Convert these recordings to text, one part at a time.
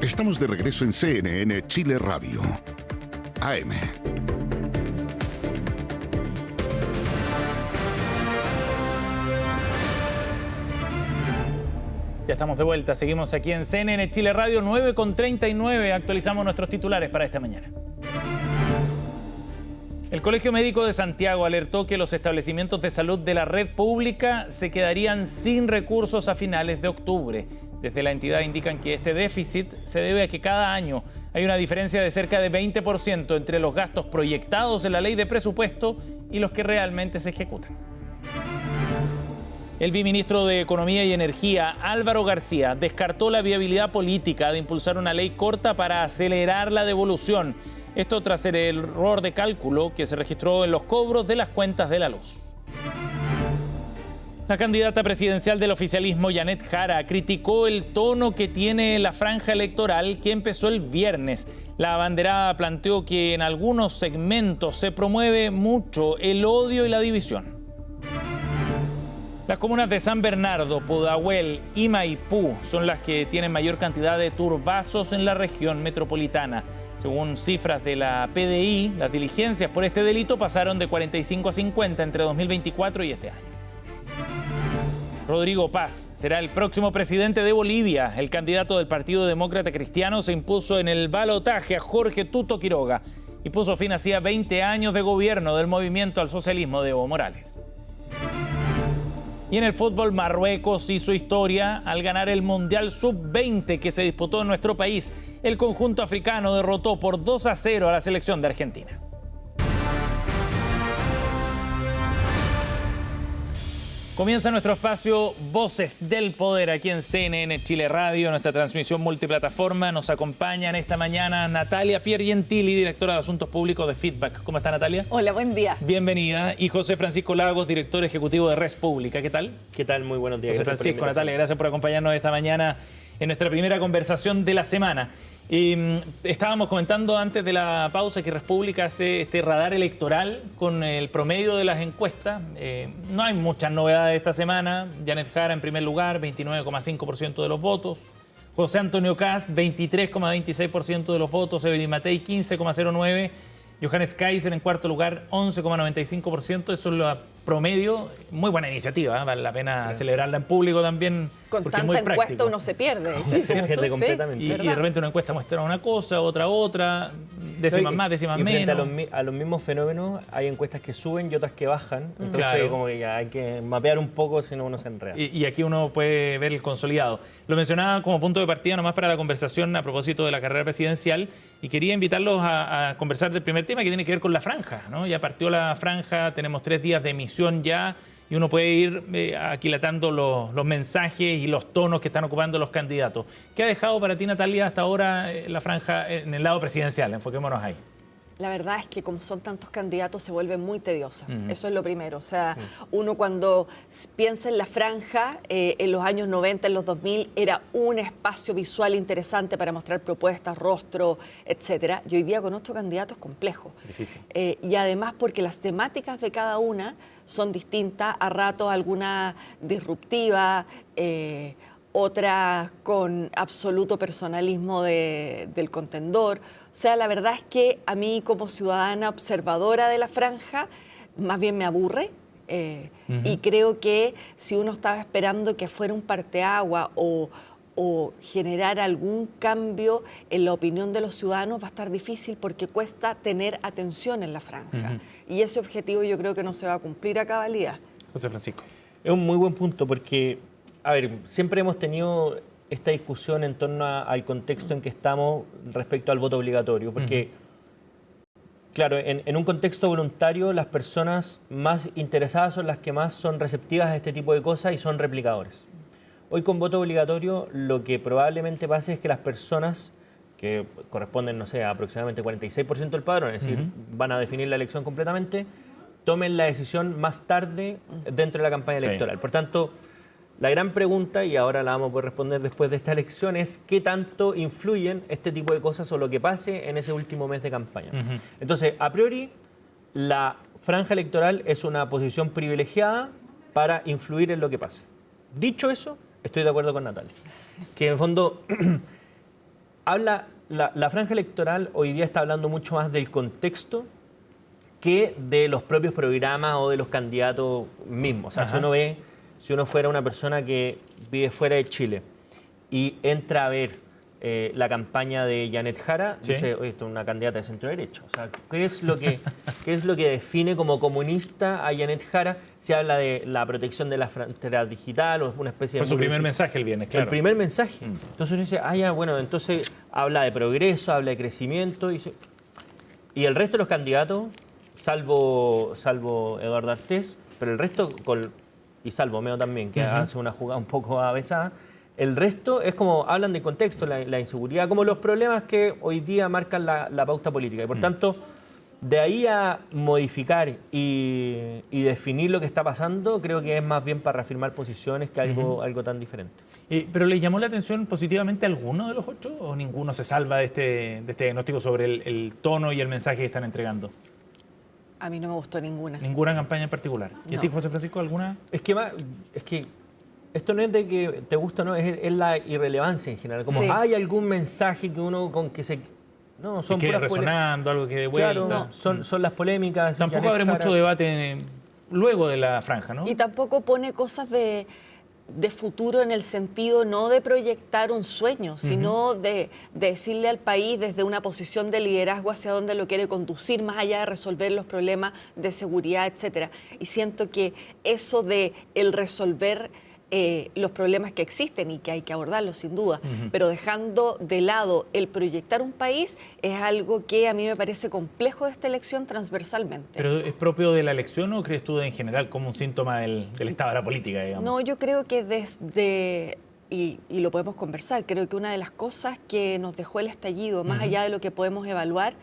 Estamos de regreso en CNN Chile Radio. AM. Ya estamos de vuelta, seguimos aquí en CNN Chile Radio, 9:39. Actualizamos nuestros titulares para esta mañana. El Colegio Médico de Santiago alertó que los establecimientos de salud de la red pública se quedarían sin recursos a finales de octubre. Desde la entidad indican que este déficit se debe a que cada año hay una diferencia de cerca de 20% entre los gastos proyectados en la ley de presupuesto y los que realmente se ejecutan. El viceministro de Economía y Energía, Álvaro García, descartó la viabilidad política de impulsar una ley corta para acelerar la devolución. Esto tras el error de cálculo que se registró en los cobros de las cuentas de la luz. La candidata presidencial del oficialismo, Janet Jara, criticó el tono que tiene la franja electoral que empezó el viernes. La abanderada planteó que en algunos segmentos se promueve mucho el odio y la división. Las comunas de San Bernardo, Pudahuel y Maipú son las que tienen mayor cantidad de turbazos en la región metropolitana. Según cifras de la PDI, las diligencias por este delito pasaron de 45 a 50 entre 2024 y este año. Rodrigo Paz será el próximo presidente de Bolivia. El candidato del Partido Demócrata Cristiano se impuso en el balotaje a Jorge Tuto Quiroga y puso fin así a 20 años de gobierno del movimiento al socialismo de Evo Morales. Y en el fútbol, Marruecos hizo historia al ganar el Mundial Sub-20 que se disputó en nuestro país. El conjunto africano derrotó por 2-0 a la selección de Argentina. Comienza nuestro espacio Voces del Poder aquí en CNN Chile Radio, nuestra transmisión multiplataforma. Nos acompañan esta mañana Natalia Piergentili, directora de Asuntos Públicos de Feedback. ¿Cómo está, Natalia? Hola, buen día. Bienvenida. Y José Francisco Lagos, director ejecutivo de Res Pública. ¿Qué tal? ¿Qué tal? Muy buenos días. José Francisco, Natalia, gracias por acompañarnos esta mañana en nuestra primera conversación de la semana. Estábamos comentando antes de la pausa que Res Pública hace este radar electoral con el promedio de las encuestas. No hay muchas novedades esta semana. Janet Jara en primer lugar, 29,5% de los votos. José Antonio Kast, 23,26% de los votos. Evelyn Matei, 15,09%. Johannes Kaiser en cuarto lugar, 11,95%. Eso es lo promedio. Muy buena iniciativa, ¿eh? Vale la pena celebrarla en público también. Con porque tanta es muy encuesta práctico. uno se pierde. Sí, pierde completamente. Y de repente una encuesta muestra una cosa, otra, décimas más, décimas menos. Frente a los mismos fenómenos, hay encuestas que suben y otras que bajan. Entonces, claro, como que ya hay que mapear un poco, si no uno se enreda. Y aquí uno puede ver el consolidado. Lo mencionaba como punto de partida nomás para la conversación a propósito de la carrera presidencial y quería invitarlos a conversar del primer tema que tiene que ver con la franja, ¿no? Ya partió la franja, tenemos 3 días de emisión ya y uno puede ir aquilatando los mensajes y los tonos que están ocupando los candidatos. ¿Qué ha dejado para ti, Natalia, hasta ahora la franja en el lado presidencial? Enfoquémonos ahí. La verdad es que como son tantos candidatos se vuelve muy tediosa. Eso es lo primero. O sea, uno cuando piensa en la franja, en los años 90, en los 2000, era un espacio visual interesante para mostrar propuestas, rostro, etcétera. Y hoy día con 8 candidatos complejo. Difícil. Y además porque las temáticas de cada una son distintas, a ratos alguna disruptiva, otra con absoluto personalismo del contendor. O sea, la verdad es que a mí como ciudadana observadora de la franja, más bien me aburre. Y creo que si uno estaba esperando que fuera un parteagua o generar algún cambio en la opinión de los ciudadanos, va a estar difícil porque cuesta tener atención en la franja. Y ese objetivo yo creo que no se va a cumplir a cabalidad. José Francisco. Es un muy buen punto porque, a ver, siempre hemos tenido esta discusión en torno al contexto en que estamos respecto al voto obligatorio, porque, claro, en un contexto voluntario las personas más interesadas son las que más son receptivas a este tipo de cosas y son replicadores. Hoy con voto obligatorio lo que probablemente pase es que las personas que corresponden, no sé, a aproximadamente 46% del padrón, es decir, van a definir la elección completamente, tomen la decisión más tarde dentro de la campaña electoral. Por tanto, la gran pregunta, y ahora la vamos a poder responder después de esta elección, es qué tanto influyen este tipo de cosas o lo que pase en ese último mes de campaña. Entonces, a priori, la franja electoral es una posición privilegiada para influir en lo que pase. Dicho eso, estoy de acuerdo con Natalia, que en el fondo la franja electoral hoy día está hablando mucho más del contexto que de los propios programas o de los candidatos mismos. O sea, si uno fuera una persona que vive fuera de Chile y entra a ver la campaña de Janet Jara, dice, oye, esto es una candidata de centro derecha. O sea, ¿qué es lo que define como comunista a Janet Jara? Se habla de la protección de la frontera digital o una especie de... Fue su primer mensaje el viernes, claro. El primer mensaje. Entonces uno dice, bueno, entonces habla de progreso, habla de crecimiento. Y el resto de los candidatos, salvo Eduardo Artés, pero el resto, y salvo Meo también, que hace una jugada un poco avesada, el resto es como hablan del contexto, la inseguridad, como los problemas que hoy día marcan la pauta política. Y por tanto, de ahí a modificar y definir lo que está pasando, creo que es más bien para reafirmar posiciones que algo tan diferente. ¿Pero les llamó la atención positivamente alguno de los 8 o ninguno se salva de este diagnóstico sobre el tono y el mensaje que están entregando? A mí no me gustó ninguna. ¿Ninguna campaña en particular? ¿Y a ti, José Francisco, alguna? Es que esto no es de que te gusta o no, es la irrelevancia en general. Como hay algún mensaje que uno con que se... No, son que quede resonando, algo que de vuelta. Claro, son las polémicas. Tampoco habrá mucho debate luego de la franja, ¿no? Y tampoco pone cosas de futuro en el sentido no de proyectar un sueño, sino de decirle al país desde una posición de liderazgo hacia dónde lo quiere conducir, más allá de resolver los problemas de seguridad, etcétera. Y siento que eso de el resolver los problemas que existen y que hay que abordarlos sin duda, pero dejando de lado el proyectar un país es algo que a mí me parece complejo de esta elección transversalmente. ¿Pero es propio de la elección o crees tú en general como un síntoma del estado de la política, digamos? No, yo creo que y lo podemos conversar, creo que una de las cosas que nos dejó el estallido, más allá de lo que podemos evaluar,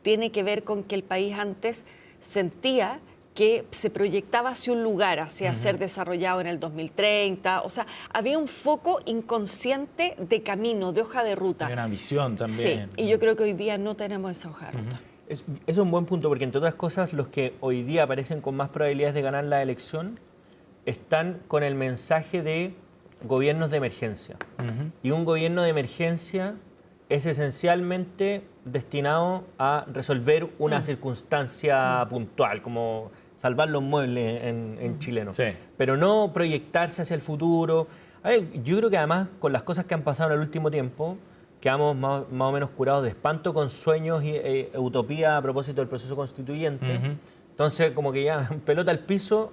tiene que ver con que el país antes sentía que se proyectaba hacia un lugar, hacia ser desarrollado en el 2030. O sea, había un foco inconsciente de camino, de hoja de ruta. Hay una visión también. Sí, y yo creo que hoy día no tenemos esa hoja de ruta. Es un buen punto, porque entre otras cosas, los que hoy día aparecen con más probabilidades de ganar la elección están con el mensaje de gobiernos de emergencia. Y un gobierno de emergencia es esencialmente destinado a resolver una circunstancia puntual, como salvar los muebles en chileno, pero no proyectarse hacia el futuro. A ver, yo creo que además con las cosas que han pasado en el último tiempo, quedamos más o menos curados de espanto con sueños y utopía a propósito del proceso constituyente. Entonces, como que ya pelota al piso,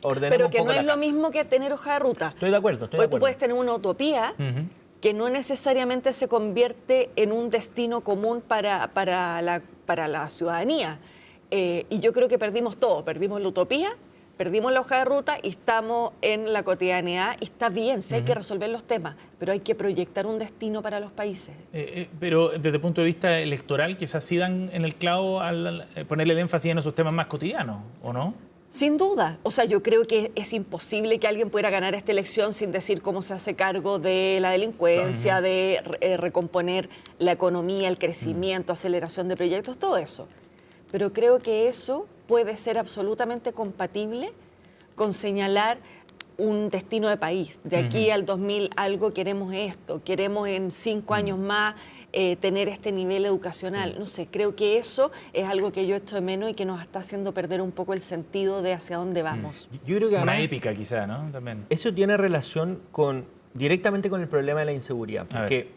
ordenamos pero un que poco no es la lo casa. mismo que tener hoja de ruta. Estoy de acuerdo. Porque tú puedes tener una utopía que no necesariamente se convierte en un destino común para la ciudadanía. Y yo creo que perdimos todo, perdimos la utopía, perdimos la hoja de ruta y estamos en la cotidianidad y está bien, sí hay que resolver los temas, pero hay que proyectar un destino para los países. Pero desde el punto de vista electoral quizás sí dan en el clavo al ponerle el énfasis en esos temas más cotidianos, ¿o no? Sin duda. O sea, yo creo que es imposible que alguien pudiera ganar esta elección sin decir cómo se hace cargo de la delincuencia, de recomponer la economía, el crecimiento, aceleración de proyectos, todo eso. Pero creo que eso puede ser absolutamente compatible con señalar un destino de país. De aquí al 2000 algo queremos esto, queremos en 5 años más tener este nivel educacional. No sé, creo que eso es algo que yo echo de menos y que nos está haciendo perder un poco el sentido de hacia dónde vamos. Yo creo que una además, épica quizá, ¿no? También. Eso tiene relación directamente con el problema de la inseguridad. Porque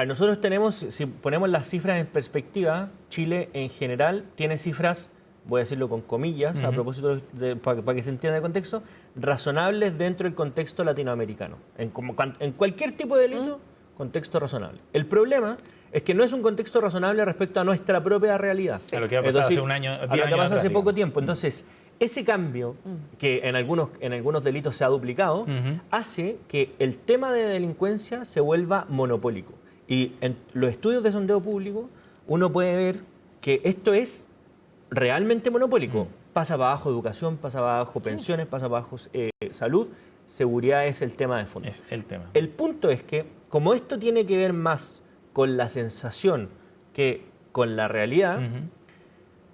nosotros tenemos, si ponemos las cifras en perspectiva, Chile en general tiene cifras, voy a decirlo con comillas, a propósito para que se entienda el contexto, razonables dentro del contexto latinoamericano. En cualquier tipo de delito, contexto razonable. El problema es que no es un contexto razonable respecto a nuestra propia realidad. A lo que ha pasado hace un año, 10 años atrás, atrás, hace poco tiempo. Entonces, ese cambio, que en algunos delitos se ha duplicado, hace que el tema de delincuencia se vuelva monopólico. Y en los estudios de sondeo público, uno puede ver que esto es realmente monopólico. Pasa para abajo educación, pasa para abajo pensiones, pasa para abajo salud. Seguridad es el tema de fondo. Es el tema. El punto es que, como esto tiene que ver más con la sensación que con la realidad,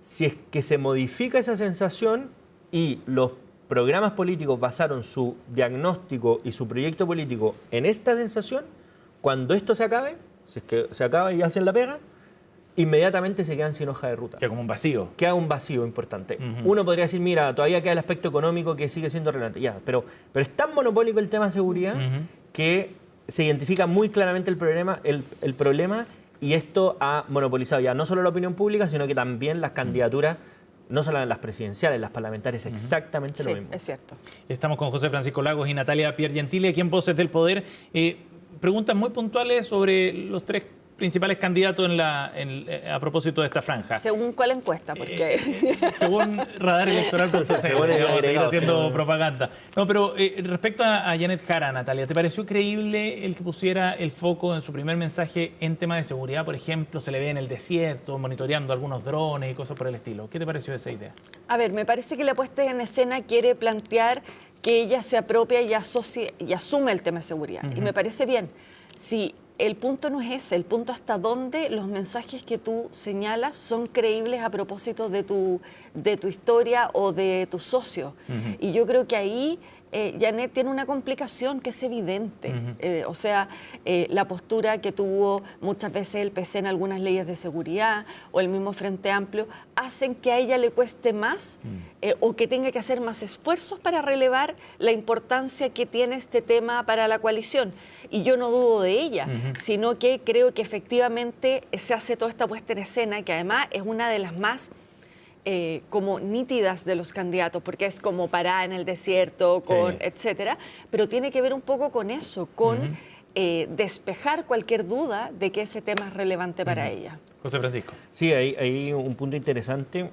si es que se modifica esa sensación y los programas políticos basaron su diagnóstico y su proyecto político en esta sensación, cuando esto se acabe, si es que se acaba y hacen la pega, inmediatamente se quedan sin hoja de ruta. Queda como un vacío. Queda un vacío importante. Uno podría decir, mira, todavía queda el aspecto económico que sigue siendo relevante. Ya, pero es tan monopólico el tema de seguridad que se identifica muy claramente el problema y esto ha monopolizado ya no solo la opinión pública, sino que también las candidaturas, no solo las presidenciales, las parlamentarias, exactamente lo mismo. Es cierto. Estamos con José Francisco Lagos y Natalia Piergentili aquí en Voces del Poder. Preguntas muy puntuales sobre los tres principales candidatos a propósito de esta franja. ¿Según cuál encuesta? Porque según Radar Electoral, seguir haciendo propaganda. No, pero respecto a Janet Jara, Natalia, ¿te pareció creíble el que pusiera el foco en su primer mensaje en tema de seguridad? Por ejemplo, se le ve en el desierto, monitoreando algunos drones y cosas por el estilo. ¿Qué te pareció esa idea? A ver, me parece que la puesta en escena quiere plantear que ella se apropia y asume el tema de seguridad. Y me parece bien. Si el punto no es ese, el punto hasta dónde los mensajes que tú señalas son creíbles a propósito de tu historia o de tu socio. Y yo creo que ahí Janet tiene una complicación que es evidente. O sea, la postura que tuvo muchas veces el PC en algunas leyes de seguridad o el mismo Frente Amplio hacen que a ella le cueste más o que tenga que hacer más esfuerzos para relevar la importancia que tiene este tema para la coalición. Y yo no dudo de ella, sino que creo que efectivamente se hace toda esta puesta en escena, que además es una de las más como nítidas de los candidatos, porque es como parar en el desierto, etcétera, pero tiene que ver un poco con eso, con despejar cualquier duda de que ese tema es relevante para ella. José Francisco. Sí, hay un punto interesante.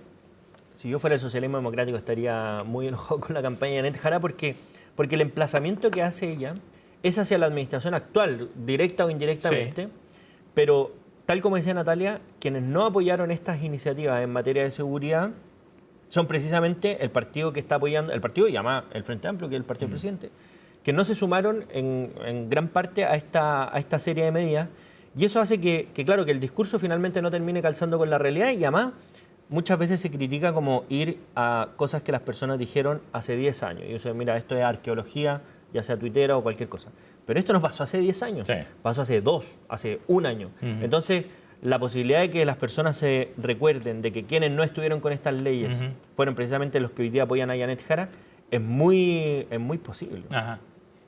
Si yo fuera el socialismo democrático estaría muy enojado con la campaña de Janet Jara porque el emplazamiento que hace ella es hacia la administración actual, directa o indirectamente, pero tal como decía Natalia, quienes no apoyaron estas iniciativas en materia de seguridad son precisamente el partido que está apoyando, el partido llamado el Frente Amplio, que es el partido del presidente, que no se sumaron en gran parte a esta serie de medidas, y eso hace que el discurso finalmente no termine calzando con la realidad, y además muchas veces se critica como ir a cosas que las personas dijeron hace 10 años. Y yo mira, esto es arqueología, ya sea tuitera o cualquier cosa. Pero esto no pasó hace 10 años, pasó hace 2, hace 1 año. Entonces, la posibilidad de que las personas se recuerden de que quienes no estuvieron con estas leyes fueron precisamente los que hoy día apoyan a Janet Jara, es muy posible.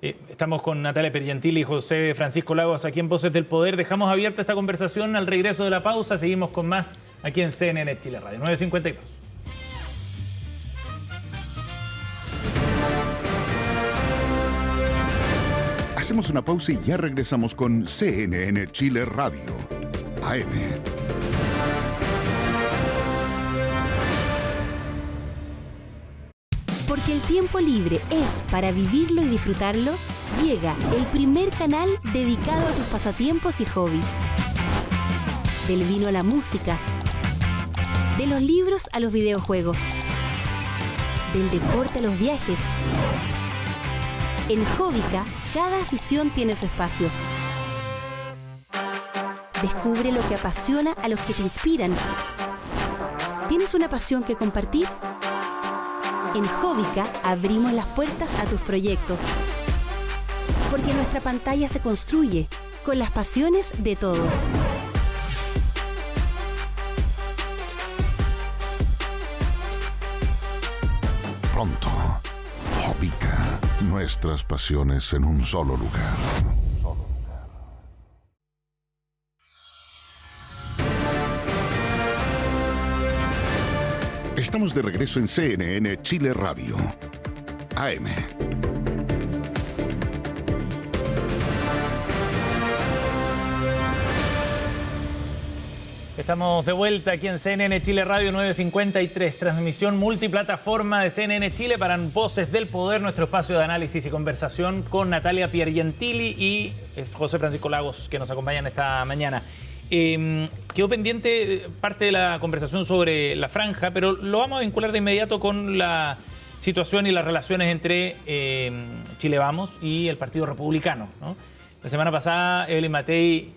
Estamos con Natalia Piergentili y José Francisco Lagos aquí en Voces del Poder. Dejamos abierta esta conversación al regreso de la pausa. Seguimos con más aquí en CNN Chile Radio, 9:52. Hacemos una pausa y ya regresamos con CNN Chile Radio, AM. Porque el tiempo libre es para vivirlo y disfrutarlo, llega el primer canal dedicado a tus pasatiempos y hobbies. Del vino a la música, de los libros a los videojuegos, del deporte a los viajes. En Hobbica, cada afición tiene su espacio. Descubre lo que apasiona a los que te inspiran. ¿Tienes una pasión que compartir? En Hobbica abrimos las puertas a tus proyectos. Porque nuestra pantalla se construye con las pasiones de todos. Pronto, Hobbica, nuestras pasiones en un solo lugar. Estamos de regreso en CNN Chile Radio, AM. Estamos de vuelta aquí en CNN Chile Radio 953, transmisión multiplataforma de CNN Chile para Voces del Poder, nuestro espacio de análisis y conversación con Natalia Piergentili y José Francisco Lagos, que nos acompañan esta mañana. Quedó pendiente parte de la conversación sobre la franja, pero lo vamos a vincular de inmediato con la situación y las relaciones entre Chile Vamos y el Partido Republicano, ¿no? La semana pasada, Evelyn Matei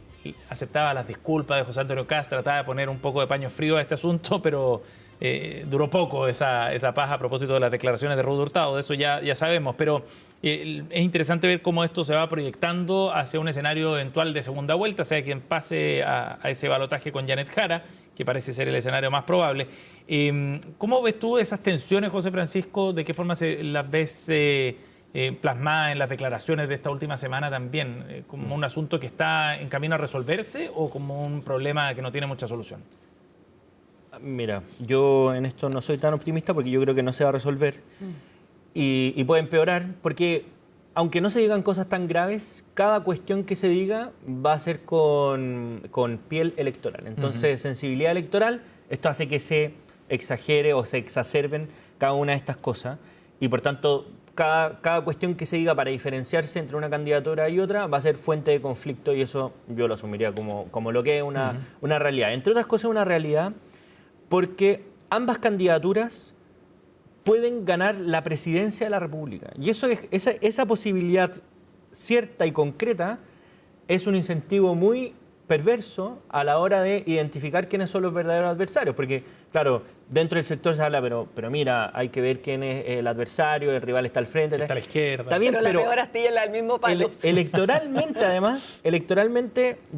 aceptaba las disculpas de José Antonio Kast, trataba de poner un poco de paño frío a este asunto, pero duró poco esa paz a propósito de las declaraciones de Ruth Hurtado, de eso ya sabemos, pero es interesante ver cómo esto se va proyectando hacia un escenario eventual de segunda vuelta, sea quien pase a ese balotaje con Janet Jara, que parece ser el escenario más probable. ¿Cómo ves tú esas tensiones, José Francisco? ¿De qué forma las ves plasmadas en las declaraciones de esta última semana también? ¿Como un asunto que está en camino a resolverse o como un problema que no tiene mucha solución? Mira, yo en esto no soy tan optimista porque yo creo que no se va a resolver y puede empeorar porque aunque no se digan cosas tan graves, cada cuestión que se diga va a ser con piel electoral. Entonces, sensibilidad electoral, esto hace que se exagere o se exacerben cada una de estas cosas y por tanto cada cuestión que se diga para diferenciarse entre una candidatura y otra va a ser fuente de conflicto y eso yo lo asumiría como lo que es una realidad. Entre otras cosas, una realidad porque ambas candidaturas pueden ganar la presidencia de la República. Y esa posibilidad cierta y concreta es un incentivo muy perverso a la hora de identificar quiénes son los verdaderos adversarios. Porque, claro, dentro del sector se habla, pero mira, hay que ver quién es el adversario, el rival está al frente. Está a la izquierda. Está bien, pero la peor astilla es la del mismo palo. Electoralmente, además,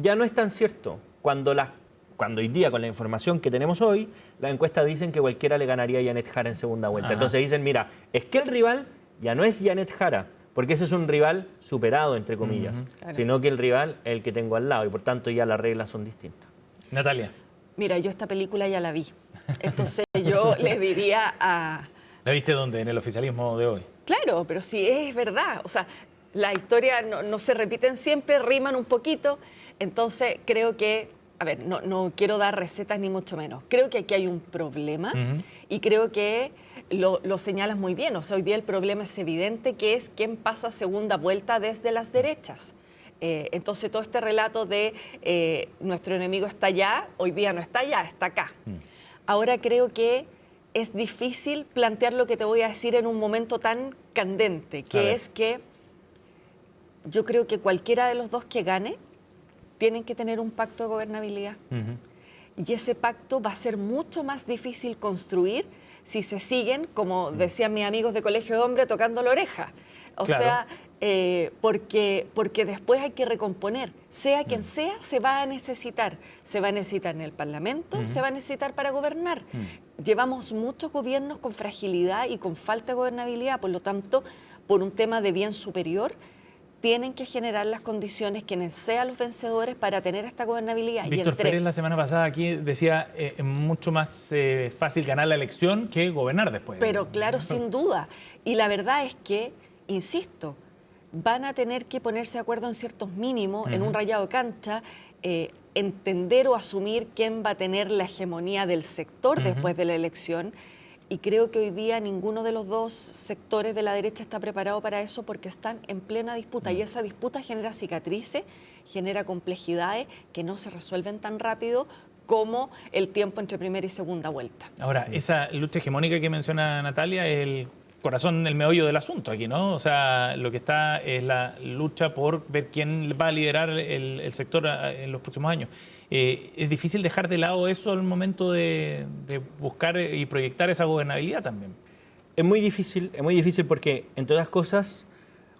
ya no es tan cierto. Cuando hoy día, con la información que tenemos hoy, las encuestas dicen que cualquiera le ganaría a Janet Jara en segunda vuelta. Ajá. Entonces dicen, mira, es que el rival ya no es Janet Jara, porque ese es un rival superado, entre comillas, claro, sino que el rival es el que tengo al lado y por tanto ya las reglas son distintas. Natalia. Mira, yo esta película ya la vi. Entonces yo les diría a... ¿La viste dónde? ¿En el oficialismo de hoy? Claro, pero sí, es verdad. O sea, la historia no se repiten siempre, riman un poquito. Entonces creo que... A ver, no quiero dar recetas ni mucho menos. Creo que aquí hay un problema y creo que lo señalas muy bien. O sea, hoy día el problema es evidente, que es quién pasa a segunda vuelta desde las derechas. Entonces, todo este relato de nuestro enemigo está allá, hoy día no está allá, está acá. Ahora creo que es difícil plantear lo que te voy a decir en un momento tan candente, que es que yo creo que cualquiera de los dos que gane tienen que tener un pacto de gobernabilidad. Y ese pacto va a ser mucho más difícil construir si se siguen, como decían mis amigos de Colegio de Hombres, tocando la oreja. O sea, porque después hay que recomponer. Sea quien sea, se va a necesitar. Se va a necesitar en el Parlamento, se va a necesitar para gobernar. Llevamos muchos gobiernos con fragilidad y con falta de gobernabilidad, por lo tanto, por un tema de bien superior, tienen que generar las condiciones quienes sean los vencedores para tener esta gobernabilidad. Víctor Pérez la semana pasada aquí decía es mucho más fácil ganar la elección que gobernar después. Pero claro, sin duda. Y la verdad es que, insisto, van a tener que ponerse de acuerdo en ciertos mínimos, en un rayado de cancha, entender o asumir quién va a tener la hegemonía del sector después de la elección. Y creo que hoy día ninguno de los dos sectores de la derecha está preparado para eso porque están en plena disputa. Y esa disputa genera cicatrices, genera complejidades que no se resuelven tan rápido como el tiempo entre primera y segunda vuelta. Ahora, esa lucha hegemónica que menciona Natalia es el corazón, el meollo del asunto aquí, ¿no? O sea, lo que está es la lucha por ver quién va a liderar el sector en los próximos años. Es difícil dejar de lado eso al momento de buscar y proyectar esa gobernabilidad también. Es muy difícil porque, entre otras cosas,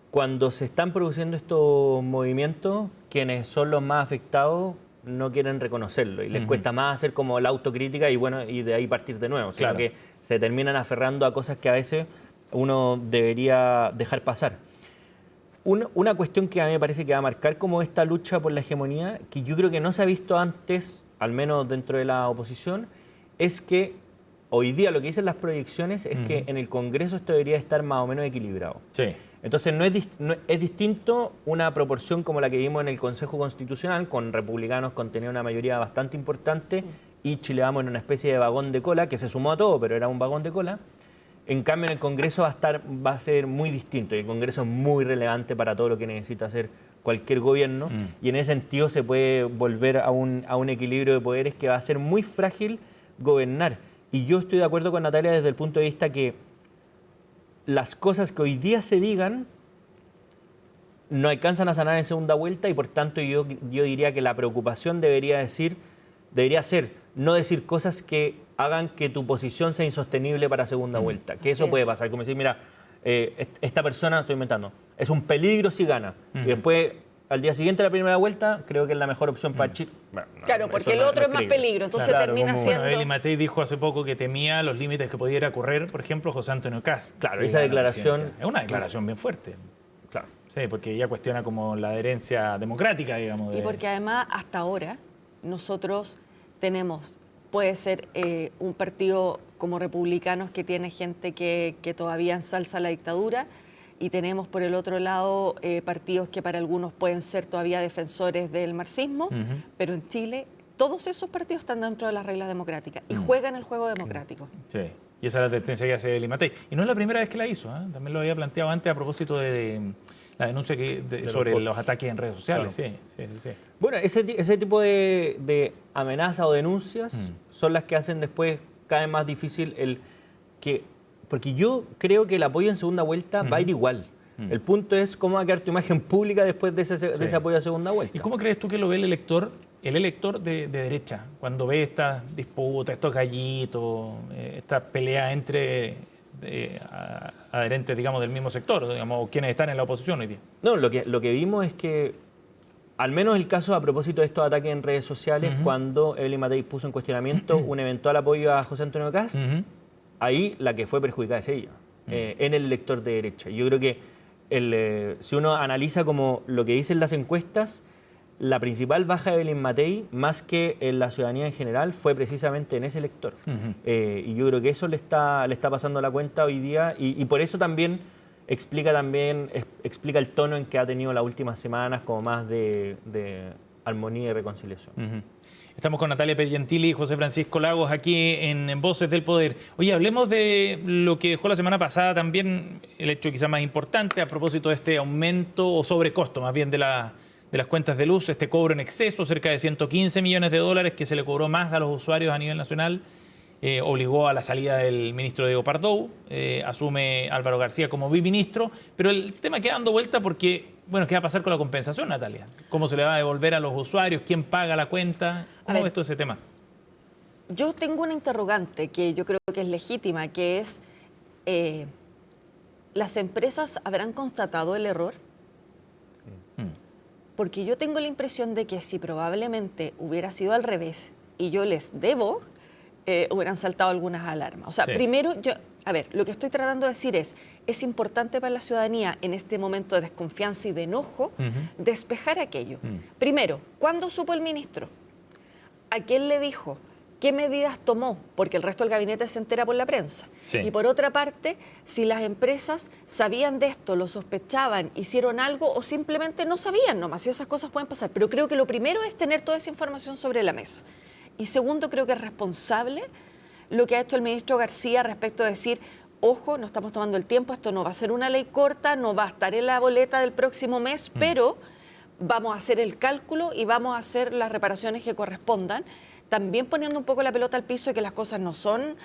cuando se están produciendo estos movimientos, quienes son los más afectados no quieren reconocerlo y les cuesta más hacer como la autocrítica y de ahí partir de nuevo. Claro. Sino que se terminan aferrando a cosas que a veces uno debería dejar pasar. Una cuestión que a mí me parece que va a marcar como esta lucha por la hegemonía, que yo creo que no se ha visto antes, al menos dentro de la oposición, es que hoy día lo que dicen las proyecciones es que en el Congreso esto debería estar más o menos equilibrado. Sí. Entonces es distinto una proporción como la que vimos en el Consejo Constitucional, con republicanos con tener una mayoría bastante importante y Chile Vamos en una especie de vagón de cola, que se sumó a todo, pero era un vagón de cola. En cambio, en el Congreso va a ser muy distinto y el Congreso es muy relevante para todo lo que necesita hacer cualquier gobierno y en ese sentido se puede volver a un equilibrio de poderes que va a ser muy frágil gobernar. Y yo estoy de acuerdo con Natalia desde el punto de vista que las cosas que hoy día se digan no alcanzan a sanar en segunda vuelta y por tanto yo diría que la preocupación debería ser no decir cosas que hagan que tu posición sea insostenible para segunda vuelta. Que eso puede pasar, como decir, mira, esta persona, estoy inventando, es un peligro si gana. Y después, al día siguiente de la primera vuelta, creo que es la mejor opción para Chile. Bueno, claro, porque el otro es más peligro, entonces termina siendo... Bueno, Eli Matei dijo hace poco que temía los límites que pudiera correr, por ejemplo, José Antonio Kast. Claro, esa declaración... Es una declaración bien fuerte. Claro. Sí, porque ella cuestiona como la adherencia democrática, digamos. Y porque además, hasta ahora, nosotros tenemos, puede ser un partido como Republicanos que tiene gente que todavía ensalza la dictadura, y tenemos por el otro lado partidos que para algunos pueden ser todavía defensores del marxismo, pero en Chile todos esos partidos están dentro de las reglas democráticas y juegan el juego democrático. Sí, y esa es la tendencia que hace Eli Matei. Y no es la primera vez que la hizo, ¿eh? También lo había planteado antes a propósito de la denuncia sobre los ataques en redes sociales. Claro. Sí. Bueno, ese tipo de amenazas o denuncias son las que hacen después cada vez más difícil el que... Porque yo creo que el apoyo en segunda vuelta va a ir igual. El punto es cómo va a quedar tu imagen pública después de ese apoyo a segunda vuelta. ¿Y cómo crees tú que lo ve el elector de derecha, cuando ve estas disputas, estos gallitos, estas peleas entre adherentes, digamos, del mismo sector, digamos, quienes están en la oposición hoy día? No, lo que vimos es que, al menos el caso a propósito de estos ataques en redes sociales, cuando Eli Matei puso en cuestionamiento un eventual apoyo a José Antonio Kast, ahí la que fue perjudicada es ella, en el elector de derecha. Yo creo que si uno analiza como lo que dicen las encuestas, la principal baja de Evelyn Matei, más que en la ciudadanía en general, fue precisamente en ese elector. Y yo creo que eso le está pasando la cuenta hoy día, y por eso también explica el tono en que ha tenido las últimas semanas, como más de armonía y reconciliación. Estamos con Natalia Pergentili y José Francisco Lagos aquí en Voces del Poder. Oye, hablemos de lo que dejó la semana pasada también, el hecho quizá más importante a propósito de este aumento o sobrecosto más bien de las cuentas de luz, este cobro en exceso, cerca de 115 millones de dólares que se le cobró más a los usuarios a nivel nacional, obligó a la salida del ministro Diego Pardou, asume Álvaro García como biministro, pero el tema queda dando vuelta porque, bueno, ¿qué va a pasar con la compensación, Natalia? ¿Cómo se le va a devolver a los usuarios? ¿Quién paga la cuenta? ¿Cómo ves tú ese tema? Yo tengo una interrogante que yo creo que es legítima, que es, ¿las empresas habrán constatado el error? Porque yo tengo la impresión de que si probablemente hubiera sido al revés y yo les debo, hubieran saltado algunas alarmas. O sea, primero, lo que estoy tratando de decir es importante para la ciudadanía en este momento de desconfianza y de enojo, despejar aquello. Primero, ¿cuándo supo el ministro? ¿A quién le dijo? ¿Qué medidas tomó? Porque el resto del gabinete se entera por la prensa. Y por otra parte, si las empresas sabían de esto, lo sospechaban, hicieron algo o simplemente no sabían nomás, y esas cosas pueden pasar. Pero creo que lo primero es tener toda esa información sobre la mesa. Y segundo, creo que es responsable lo que ha hecho el ministro García respecto a decir, ojo, no estamos tomando el tiempo, esto no va a ser una ley corta, no va a estar en la boleta del próximo mes, pero vamos a hacer el cálculo y vamos a hacer las reparaciones que correspondan, también poniendo un poco la pelota al piso de que las cosas no son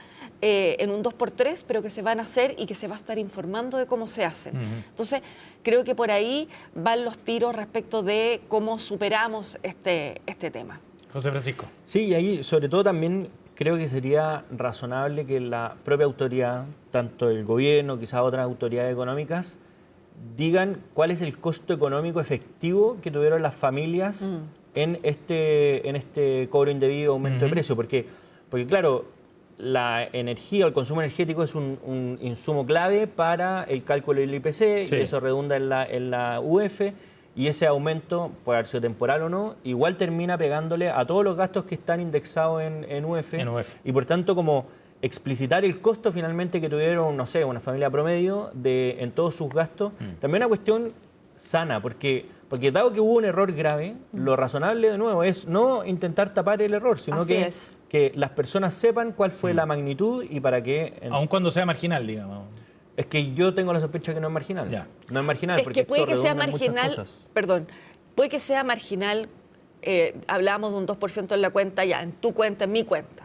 en un 2x3, pero que se van a hacer y que se va a estar informando de cómo se hacen. Entonces, creo que por ahí van los tiros respecto de cómo superamos este tema. José Francisco. Sí, y ahí sobre todo también creo que sería razonable que la propia autoridad, tanto el gobierno, quizás otras autoridades económicas, digan cuál es el costo económico efectivo que tuvieron las familias en este cobro indebido, aumento de precio. Porque claro, la energía o el consumo energético es un insumo clave para el cálculo del IPC, y eso redunda en la UF. Y ese aumento, puede haber sido temporal o no, igual termina pegándole a todos los gastos que están indexados en UF. Y por tanto, como explicitar el costo finalmente que tuvieron, no sé, una familia promedio en todos sus gastos, también una cuestión sana, porque dado que hubo un error grave, lo razonable de nuevo es no intentar tapar el error, sino que las personas sepan cuál fue la magnitud y para qué... Aun cuando sea marginal, digamos. Es que yo tengo la sospecha que no es marginal. No es marginal. Es que puede que sea marginal, puede que sea marginal, hablábamos de un 2% en la cuenta, en tu cuenta, en mi cuenta.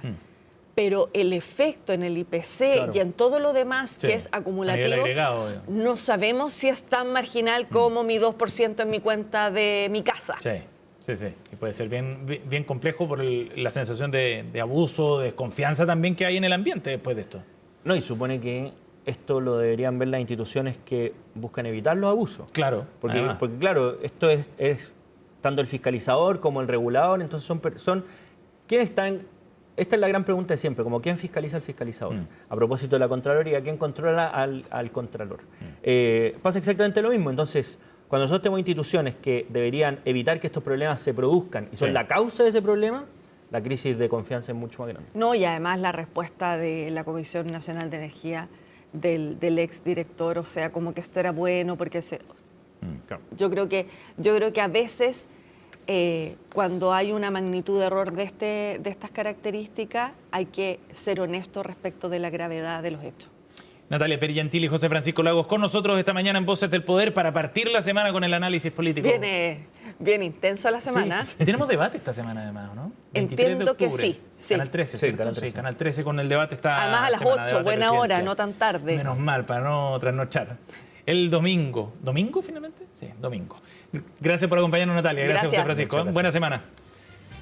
Pero el efecto en el IPC y en todo lo demás que es acumulativo, no sabemos si es tan marginal como mi 2% en mi cuenta de mi casa. Sí, sí. Y puede ser bien complejo por la sensación de abuso, de desconfianza también que hay en el ambiente después de esto. No, y supone que esto lo deberían ver las instituciones que buscan evitar los abusos. Claro. Porque claro, esto es tanto el fiscalizador como el regulador, entonces son ¿quiénes están? Esta es la gran pregunta de siempre, como ¿quién fiscaliza al fiscalizador? A propósito de la Contraloría, ¿quién controla al Contralor? Pasa exactamente lo mismo, entonces, cuando nosotros tenemos instituciones que deberían evitar que estos problemas se produzcan y son la causa de ese problema, la crisis de confianza es mucho más grande. No, y además la respuesta de la Comisión Nacional de Energía del exdirector, o sea, como que esto era bueno, porque Claro. yo creo que a veces cuando hay una magnitud de error de estas características, hay que ser honesto respecto de la gravedad de los hechos. Natalia Pergentili y José Francisco Lagos con nosotros esta mañana en Voces del Poder para partir la semana con el análisis político. Viene bien intenso la semana. Sí. Tenemos debate esta semana además, ¿no? Entiendo que sí. Canal 13, ¿cierto? Canal 13. Sí, Canal 13 con el debate está. Además a las 8, buena hora, no tan tarde. Menos mal, para no trasnochar. El domingo. ¿Domingo finalmente? Sí, domingo. Gracias por acompañarnos, Natalia. Gracias José Francisco. Gracias. Buena semana.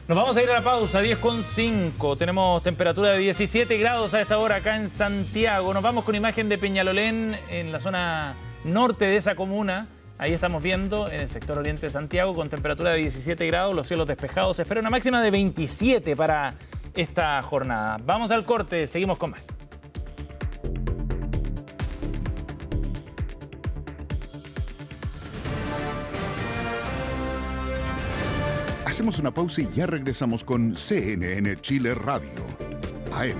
Nos vamos a ir a la pausa, 10:05. Tenemos temperatura de 17 grados a esta hora acá en Santiago. Nos vamos con imagen de Peñalolén en la zona norte de esa comuna. Ahí estamos viendo en el sector oriente de Santiago con temperatura de 17 grados, los cielos despejados. Se espera una máxima de 27 para esta jornada. Vamos al corte, seguimos con más. Hacemos una pausa y ya regresamos con CNN Chile Radio, AM.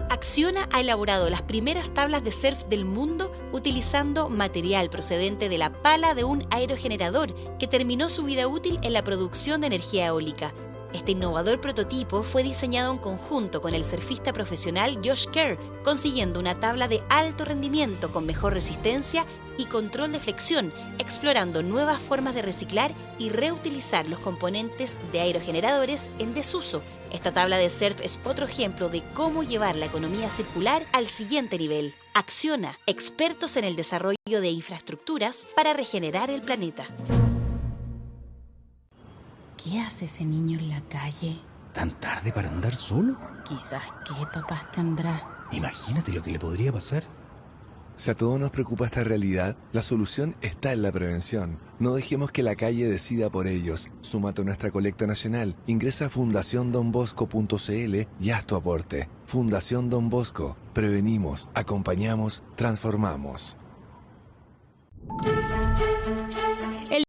Acciona ha elaborado las primeras tablas de surf del mundo utilizando material procedente de la pala de un aerogenerador que terminó su vida útil en la producción de energía eólica. Este innovador prototipo fue diseñado en conjunto con el surfista profesional Josh Kerr, consiguiendo una tabla de alto rendimiento con mejor resistencia y control de flexión, explorando nuevas formas de reciclar y reutilizar los componentes de aerogeneradores en desuso. Esta tabla de surf es otro ejemplo de cómo llevar la economía circular al siguiente nivel. Acciona, expertos en el desarrollo de infraestructuras para regenerar el planeta. ¿Qué hace ese niño en la calle? ¿Tan tarde para andar solo? Quizás qué papás tendrá. Imagínate lo que le podría pasar. Si a todos nos preocupa esta realidad, la solución está en la prevención. No dejemos que la calle decida por ellos. Súmate a nuestra colecta nacional. Ingresa a fundaciondonbosco.cl y haz tu aporte. Fundación Don Bosco. Prevenimos, acompañamos, transformamos.